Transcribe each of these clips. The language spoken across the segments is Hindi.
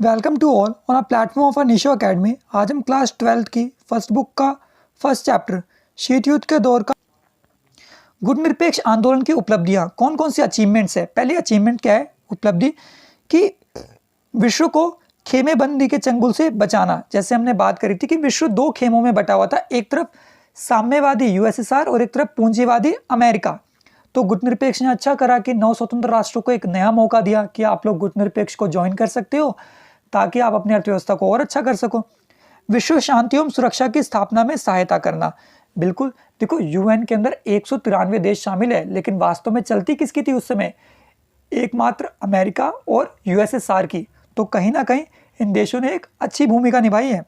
Welcome to all on a platform of Nisho academy. आज हम क्लास 12th की फर्स्ट बुक का फर्स्ट चैप्टर शीत युद्ध के दौर का गुटनिरपेक्ष आंदोलन की उपलब्धियां कौन कौन सी अचीवमेंट्स है। पहली अचीवमेंट क्या है, उपलब्धि कि विश्व को खेमेबंदी के चंगुल से बचाना। जैसे हमने बात करी थी कि विश्व दो खेमों में बटा हुआ था, एक तरफ साम्यवादी यूएसएसआर और एक तरफ पूंजीवादी अमेरिका। तो गुटनिरपेक्ष ने अच्छा करा कि नौ स्वतंत्र राष्ट्रों को एक नया मौका दिया कि आप लोग गुटनिरपेक्ष को ज्वाइन कर सकते हो ताकि आप अपनी अर्थव्यवस्था को और अच्छा कर सको। विश्व शांति एवं सुरक्षा की स्थापना में सहायता करना। बिल्कुल, देखो यूएन के अंदर 193 देश शामिल है, लेकिन वास्तव में चलती किसकी थी उस समय? एकमात्र अमेरिका और यूएसएसआर की। तो कहीं ना कहीं इन देशों ने एक अच्छी भूमिका निभाई है।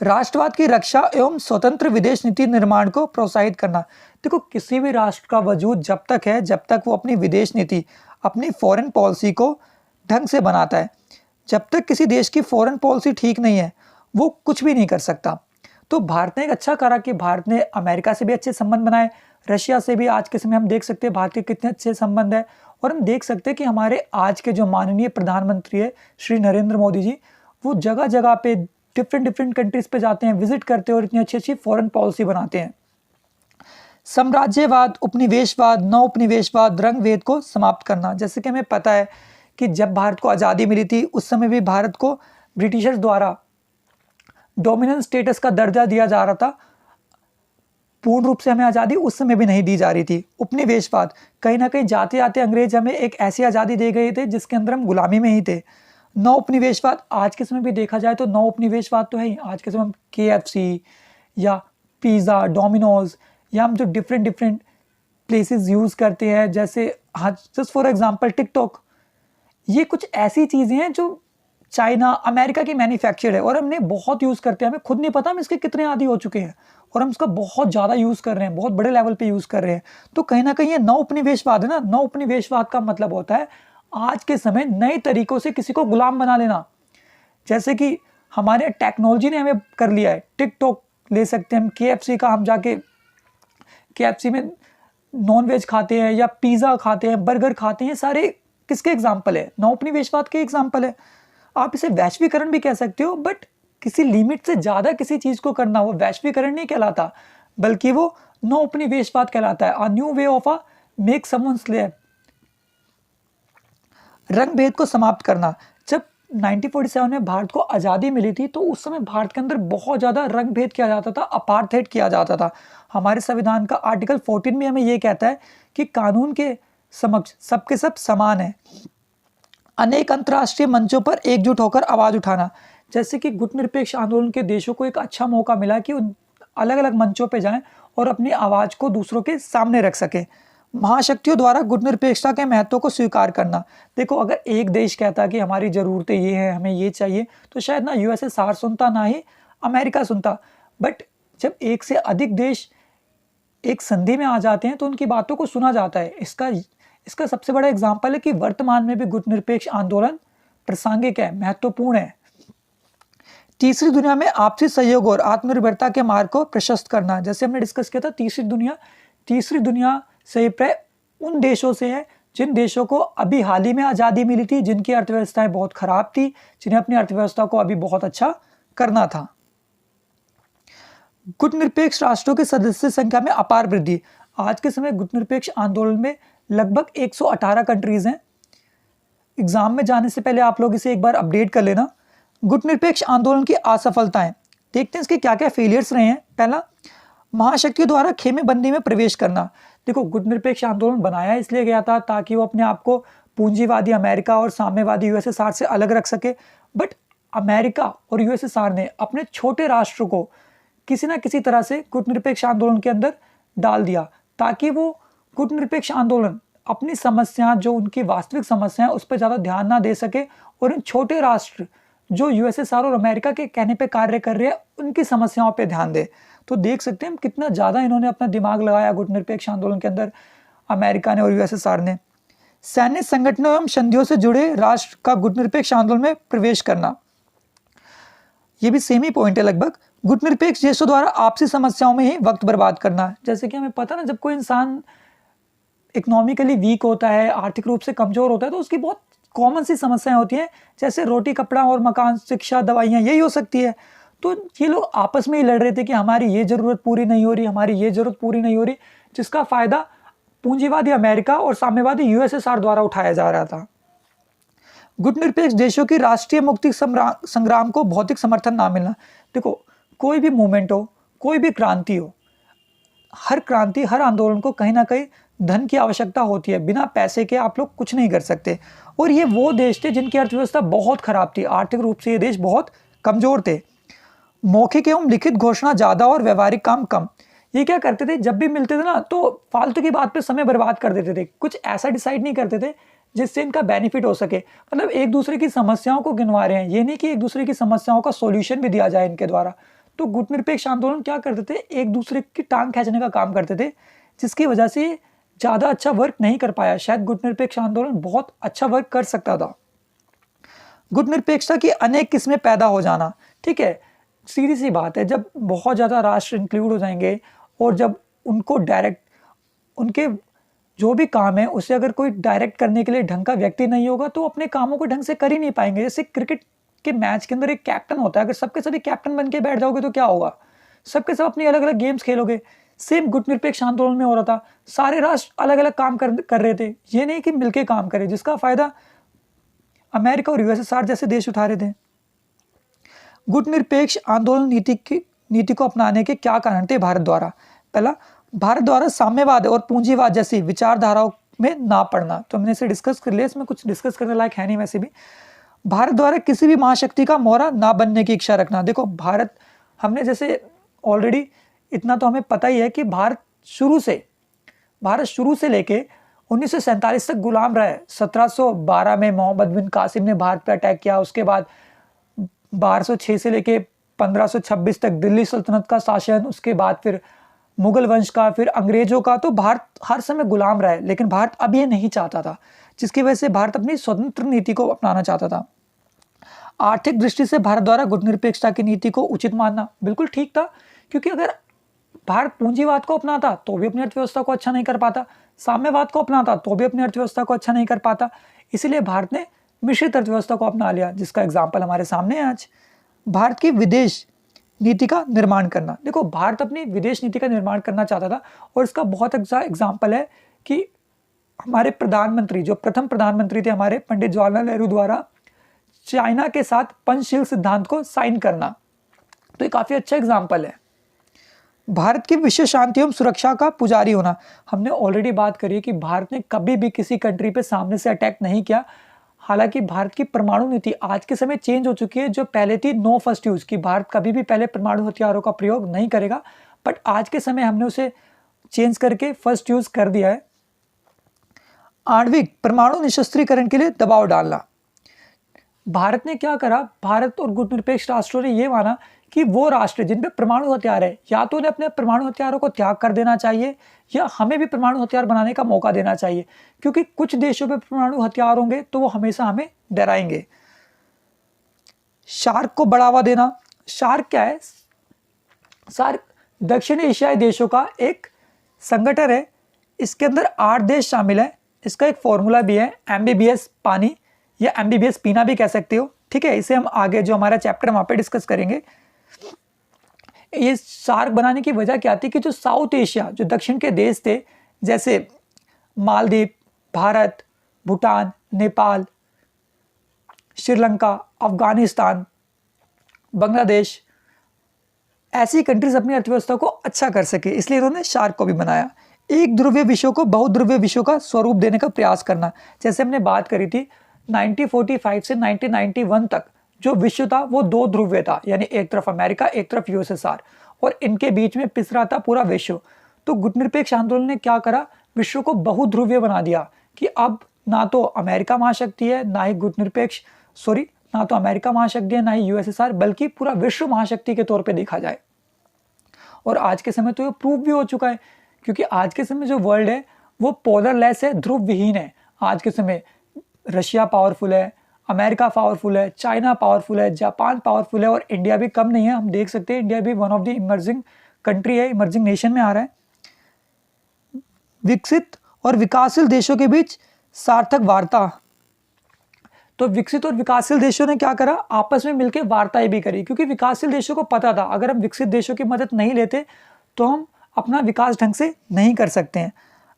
राष्ट्रवाद की रक्षा एवं स्वतंत्र विदेश नीति निर्माण को प्रोत्साहित करना। देखो, किसी भी राष्ट्र का वजूद जब तक है जब तक वो अपनी विदेश नीति, अपनी फॉरेन पॉलिसी को ढंग से बनाता है। जब तक किसी देश की फॉरेन पॉलिसी ठीक नहीं है वो कुछ भी नहीं कर सकता। तो भारत ने एक अच्छा करा कि भारत ने अमेरिका से भी अच्छे संबंध बनाए, रशिया से भी आज के समय हम देख सकते हैं भारत के कितने अच्छे संबंध है। और हम देख सकते हैं कि हमारे आज के जो माननीय प्रधानमंत्री है श्री नरेंद्र मोदी जी, वो जगह जगह पे डिफरेंट कंट्रीज पे जाते हैं, विजिट करते हैं और इतनी अच्छी अच्छी फॉरेन पॉलिसी बनाते हैं। साम्राज्यवाद, उपनिवेशवाद, नव उपनिवेशवाद, रंग भेद को समाप्त करना। जैसे कि हमें पता है कि जब भारत को आज़ादी मिली थी उस समय भी भारत को ब्रिटिशर्स द्वारा डोमिनेंस स्टेटस का दर्जा दिया जा रहा था। पूर्ण रूप से हमें आज़ादी उस समय भी नहीं दी जा रही थी। उपनिवेशवाद, कहीं ना कहीं जाते जाते अंग्रेज हमें एक ऐसी आज़ादी दे गए थे जिसके अंदर हम गुलामी में ही थे। नौ उपनिवेशवाद, आज के समय भी देखा जाए तो नौ उपनिवेशवाद तो है ही। आज के समय हम KFC या पिज़्ज़ा, डोमिनोज या हम जो डिफरेंट प्लेसेस यूज़ करते हैं, जैसे हाँ जस्ट फॉर एग्जांपल टिकटॉक, ये कुछ ऐसी चीज़ें हैं जो चाइना, अमेरिका की मैन्युफैक्चर है और हमने बहुत यूज़ करते हैं। हमें खुद नहीं पता हम इसके कितने आदी हो चुके हैं और हम इसका बहुत ज़्यादा यूज़ कर रहे हैं, बहुत बड़े लेवल पे यूज़ कर रहे हैं। तो कहीं ना कहीं ये नौ उपनिवेशवाद है ना। नौ उपनिवेशवाद का मतलब होता है आज के समय नए तरीकों से किसी को गुलाम बना लेना। जैसे कि हमारे टेक्नोलॉजी ने हमें कर लिया है। टिकटॉक ले सकते हैं हम, KFC का, हम जाके KFC में नॉन वेज खाते हैं या पिज़्ज़ा खाते हैं, बर्गर खाते हैं, सारे किसके एग्जाम्पल है? नौ उपनिवेशवाद के एग्जाम्पल है। आप इसे वैश्वीकरण भी कह सकते हो, बट किसी लिमिट से ज़्यादा किसी चीज़ को करना वो वैश्वीकरण नहीं कहलाता, बल्कि वो नौ उपनिवेशवाद कहलाता है। A new way of a make someone slave. रंग भेद को समाप्त करना। जब 1947 में भारत को आज़ादी मिली थी तो उस समय भारत के अंदर बहुत ज़्यादा रंग भेद किया जाता था, अपार्थाइड किया जाता था। हमारे संविधान का आर्टिकल 14 भी हमें ये कहता है कि कानून के समक्ष सबके सब समान है। अनेक अंतर्राष्ट्रीय मंचों पर एकजुट होकर आवाज़ उठाना। जैसे कि गुटनिरपेक्ष आंदोलन के देशों को एक अच्छा मौका मिला कि वो अलग अलग मंचों पे जाएं और अपनी आवाज़ को दूसरों के सामने रख सकें। महाशक्तियों द्वारा गुटनिरपेक्षता के महत्व को स्वीकार करना। देखो, अगर एक देश कहता कि हमारी ज़रूरतें ये हैं, हमें ये चाहिए, तो शायद ना USSR सुनता ना ही अमेरिका सुनता। बट जब एक से अधिक देश एक संधि में आ जाते हैं तो उनकी बातों को सुना जाता है। इसका सबसे बड़ा एग्जाम्पल है कि वर्तमान में भी गुटनिरपेक्ष आंदोलन प्रासंगिक है, महत्वपूर्ण है। तीसरी दुनिया में आपसी सहयोग और आत्मनिर्भरता के मार्ग को प्रशस्त करना। जैसे हमने डिस्कस किया था, तीसरी दुनिया से प्राय उन देशों से है जिन देशों को अभी हाल ही में आज़ादी मिली थी, जिनकी अर्थव्यवस्थाएं बहुत खराब थी, जिन्हें अपनी अर्थव्यवस्था को अभी बहुत अच्छा करना था। गुटनिरपेक्ष राष्ट्रों की सदस्य संख्या में अपार वृद्धि। आज के समय गुटनिरपेक्ष आंदोलन में लगभग 118 कंट्रीज हैं। एग्जाम में जाने से पहले आप लोग इसे एक बार अपडेट कर लेना। गुटनिरपेक्ष आंदोलन की असफलताएं देखते हैं, इसके क्या क्या फेलियर्स रहे हैं। पहला, महाशक्तियों द्वारा खेमेबंदी में प्रवेश करना। देखो, गुटनिरपेक्ष आंदोलन बनाया इसलिए गया था ताकि वो अपने आप को पूंजीवादी अमेरिका और साम्यवादी USSR से अलग रख सके। बट अमेरिका और USSR ने अपने छोटे राष्ट्र को किसी ना किसी तरह से गुटनिरपेक्ष आंदोलन के अंदर डाल दिया ताकि वो गुटनिरपेक्ष आंदोलन अपनी समस्या, जो उनकी वास्तविक समस्या है, उस पर ज़्यादा ध्यान ना दे सके और इन छोटे राष्ट्र जो USSR और अमेरिका के कहने पे कार्य कर रहे हैं उनकी समस्याओं पे ध्यान दे। तो देख सकते हैं हम कितना ज़्यादा इन्होंने अपना दिमाग लगाया गुटनिरपेक्ष आंदोलन के अंदर, अमेरिका ने और USSR ने। सैन्य संगठनों एवं संधियों से जुड़े राष्ट्र का गुटनिरपेक्ष आंदोलन में प्रवेश करना, ये भी सेम ही पॉइंट है लगभग। गुटनिरपेक्ष देशों द्वारा आपसी समस्याओं में ही वक्त बर्बाद करना। जैसे कि हमें पता ना, जब कोई इंसान इकोनॉमिकली वीक होता है, आर्थिक रूप से कमजोर होता है, तो उसकी बहुत कॉमन सी समस्याएं होती हैं, जैसे रोटी, कपड़ा और मकान, शिक्षा, दवाइयाँ, यही हो सकती है। तो ये लोग आपस में ही लड़ रहे थे कि हमारी ये ज़रूरत पूरी नहीं हो रही, हमारी ये ज़रूरत पूरी नहीं हो रही, जिसका फ़ायदा पूंजीवादी अमेरिका और साम्यवादी यूएसएसआर द्वारा उठाया जा रहा था। गुटनिरपेक्ष देशों की राष्ट्रीय मुक्ति संग्राम को भौतिक समर्थन ना मिलना। देखो, कोई भी मूवमेंट हो, कोई भी क्रांति हो, हर क्रांति, हर आंदोलन को कहीं ना कहीं धन की आवश्यकता होती है। बिना पैसे के आप लोग कुछ नहीं कर सकते। और ये वो देश थे जिनकी अर्थव्यवस्था बहुत खराब थी, आर्थिक रूप से ये देश बहुत कमजोर थे। मौखिक एवं लिखित घोषणा ज्यादा और व्यवहारिक काम कम। ये क्या करते थे, जब भी मिलते थे ना तो फालतू की बात पे समय बर्बाद कर देते थे, कुछ ऐसा डिसाइड नहीं करते थे जिससे इनका बेनिफिट हो सके। मतलब एक दूसरे की समस्याओं को गिनवा रहे हैं, ये नहीं कि एक दूसरे की समस्याओं का सॉल्यूशन भी दिया जाए इनके द्वारा। तो गुटनिरपेक्ष आंदोलन क्या करते थे, एक दूसरे की टांग खींचने का काम करते थे, जिसकी वजह से ज़्यादा अच्छा वर्क नहीं कर पाया। शायद गुटनिरपेक्ष आंदोलन बहुत अच्छा वर्क कर सकता था। गुटनिरपेक्षता की अनेक किस्में पैदा हो जाना, ठीक है, सीधी सी बात है, जब बहुत ज़्यादा राष्ट्र इंक्लूड हो जाएंगे और जब उनको डायरेक्ट, उनके जो भी काम है उसे अगर कोई डायरेक्ट करने के लिए ढंग का व्यक्ति नहीं होगा तो अपने कामों को ढंग से कर ही नहीं पाएंगे। जैसे क्रिकेट के मैच के अंदर एक कैप्टन होता है, अगर सबके सभी कैप्टन बन के बैठ जाओगे तो क्या होगा, सबके सब अपनी अलग अलग गेम्स खेलोगे। सेम गुटनिरपेक्ष आंदोलन में हो रहा था, सारे राष्ट्र अलग अलग काम कर रहे थे, ये नहीं कि मिलके काम करें, जिसका फायदा अमेरिका और यूएसएसआर जैसे देश उठा रहे थे। गुटनिरपेक्ष आंदोलन नीति को अपनाने के क्या कारण थे भारत द्वारा। पहला, भारत द्वारा साम्यवाद और पूंजीवाद जैसी विचारधाराओं में ना पड़ना। तो हमने इसे डिस्कस कर लिया, इसमें कुछ डिस्कस करने लायक है नहीं। वैसे भी भारत द्वारा किसी भी महाशक्ति का मोहरा ना बनने की इच्छा रखना। देखो, भारत, हमने जैसे ऑलरेडी इतना तो हमें पता ही है कि भारत शुरू से लेके 1947 तक गुलाम रहा है। 1712 में मोहम्मद बिन कासिम ने भारत पर अटैक किया, उसके बाद 1206 से लेके 1526 तक दिल्ली सल्तनत का शासन, उसके बाद फिर मुगल वंश का, फिर अंग्रेजों का। तो भारत हर समय गुलाम रहा है, लेकिन भारत अब ये नहीं चाहता था, जिसकी वजह से भारत अपनी स्वतंत्र नीति को अपनाना चाहता था। आर्थिक दृष्टि से भारत द्वारा गुटनिरपेक्षता की नीति को उचित मानना बिल्कुल ठीक था, क्योंकि अगर भारत पूंजीवाद को अपनाता तो भी अपनी अर्थव्यवस्था को अच्छा नहीं कर पाता, साम्यवाद को अपनाता तो भी अपनी अर्थव्यवस्था को अच्छा नहीं कर पाता। इसीलिए भारत ने मिश्रित अर्थव्यवस्था को अपना लिया, जिसका एग्जाम्पल हमारे सामने है आज। भारत की विदेश नीति का निर्माण करना। देखो, भारत अपनी विदेश नीति का निर्माण करना चाहता था, और इसका बहुत अच्छा एग्जाम्पल है कि हमारे प्रधानमंत्री, जो प्रथम प्रधानमंत्री थे हमारे, पंडित जवाहरलाल नेहरू द्वारा चाइना के साथ पंचशील सिद्धांत को साइन करना। तो ये काफी अच्छा एग्जाम्पल है। भारत की विश्व शांति एवं सुरक्षा का पुजारी होना। हमने ऑलरेडी बात करी है कि भारत ने कभी भी किसी कंट्री पे सामने से अटैक नहीं किया। हालांकि भारत की परमाणु नीति आज के समय चेंज हो चुकी है। जो पहले थी नो फर्स्ट यूज, की भारत कभी भी पहले परमाणु हथियारों का प्रयोग नहीं करेगा, बट आज के समय हमने उसे चेंज करके फर्स्ट यूज कर दिया है। आणविक परमाणु निशस्त्रीकरण के लिए दबाव डालना। भारत ने क्या करा, भारत और गुटनिरपेक्ष राष्ट्रों ने यह माना कि वो राष्ट्र जिन पे परमाणु हथियार है, या तो उन्हें अपने परमाणु हथियारों को त्याग कर देना चाहिए, या हमें भी परमाणु हथियार बनाने का मौका देना चाहिए, क्योंकि कुछ देशों पे परमाणु हथियार होंगे तो वो हमेशा हमें डराएंगे। सार्क को बढ़ावा देना। सार्क क्या है? सार्क दक्षिण एशियाई देशों का एक संगठन है। इसके अंदर 8 देश शामिल है। इसका एक फॉर्मूला भी है, MBBS पानी, या MBBS पीना भी कह सकते हो, ठीक है। इसे हम आगे जो हमारा चैप्टर वहां पे डिस्कस करेंगे। ये सार्क बनाने की वजह क्या थी कि जो साउथ एशिया, जो दक्षिण के देश थे, जैसे मालदीव, भारत, भूटान, नेपाल, श्रीलंका, अफगानिस्तान, बांग्लादेश, ऐसी कंट्रीज अपनी अर्थव्यवस्था को अच्छा कर सके, इसलिए इन्होंने सार्क को भी बनाया। एक ध्रुवीय विश्व को बहुध्रुवीय विश्व का स्वरूप देने का प्रयास करना। जैसे हमने बात करी थी 1945 से 1991 तक जो विश्व था वो 2 ध्रुवीय था, यानी एक तरफ अमेरिका, एक तरफ यूएसएसआर, और इनके बीच में पिस रहा था पूरा विश्व। तो गुटनिरपेक्ष आंदोलन ने क्या करा, विश्व को बहुध्रुवीय बना दिया कि अब ना तो अमेरिका महाशक्ति है, ना ही ना तो अमेरिका महाशक्ति है, ना ही यूएसएसआर, बल्कि पूरा विश्व महाशक्ति के तौर पे देखा जाए। और आज के समय तो ये प्रूव भी हो चुका है, क्योंकि आज के समय जो वर्ल्ड है वो पोलरलेस है, ध्रुव विहीन है। आज के समय रशिया पावरफुल है, अमेरिका पावरफुल है, चाइना पावरफुल है, जापान पावरफुल है, और इंडिया भी कम नहीं है। हम देख सकते हैं इंडिया भी one of the emerging country है, इमर्जिंग नेशन में आ रहा है। विकसित और विकासशील देशों के बीच सार्थक वार्ता। तो विकसित और विकासशील देशों ने क्या करा, आपस में मिलकर वार्ताएं भी करी, क्योंकि विकासशील देशों को पता था अगर हम विकसित देशों की मदद नहीं लेते तो हम अपना विकास ढंग से नहीं कर सकते हैं।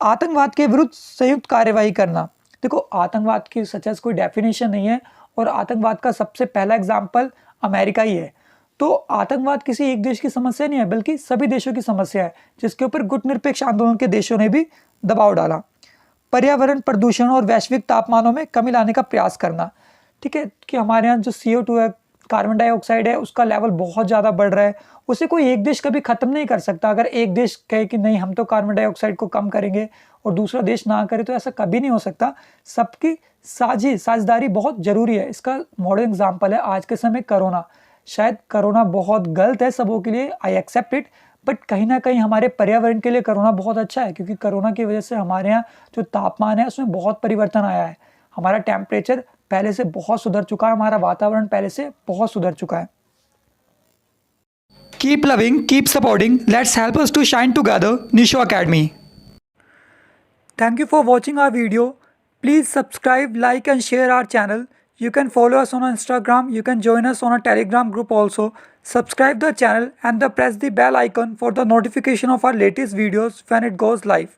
आतंकवाद के विरुद्ध संयुक्त कार्यवाही करना। देखो, आतंकवाद की सच कोई डेफिनेशन नहीं है और आतंकवाद का सबसे पहला एग्जाम्पल अमेरिका ही है। तो आतंकवाद किसी एक देश की समस्या नहीं है, बल्कि सभी देशों की समस्या है, जिसके ऊपर गुटनिरपेक्ष आंदोलन के देशों ने भी दबाव डाला। पर्यावरण प्रदूषण और वैश्विक तापमानों में कमी लाने का प्रयास करना। ठीक है, कि हमारे यहाँ जो CO2 है, कार्बन डाइऑक्साइड है, उसका लेवल बहुत ज़्यादा बढ़ रहा है। उसे कोई एक देश कभी ख़त्म नहीं कर सकता। अगर एक देश कहे कि नहीं हम तो कार्बन डाइऑक्साइड को कम करेंगे और दूसरा देश ना करे, तो ऐसा कभी नहीं हो सकता। सबकी साझेदारी बहुत ज़रूरी है। इसका मॉडर्न एग्जाम्पल है आज के समय कोरोना। शायद कोरोना बहुत गलत है सबों के लिए, आई एक्सेप्ट इट, बट कहीं ना कहीं हमारे पर्यावरण के लिए कोरोना बहुत अच्छा है, क्योंकि कोरोना की वजह से हमारे यहाँ जो तापमान है उसमें बहुत परिवर्तन आया है। हमारा टेम्परेचर पहले से बहुत सुधर चुका है, हमारा वातावरण पहले से बहुत सुधर चुका है। Keep loving, keep supporting, let's help us to shine together, Nisho academy. Thank you for watching our video. Please subscribe, like and share our channel. You can follow us on Instagram. You can join us on a Telegram group also. Subscribe the channel and press the bell icon for the notification of our latest videos when it goes live.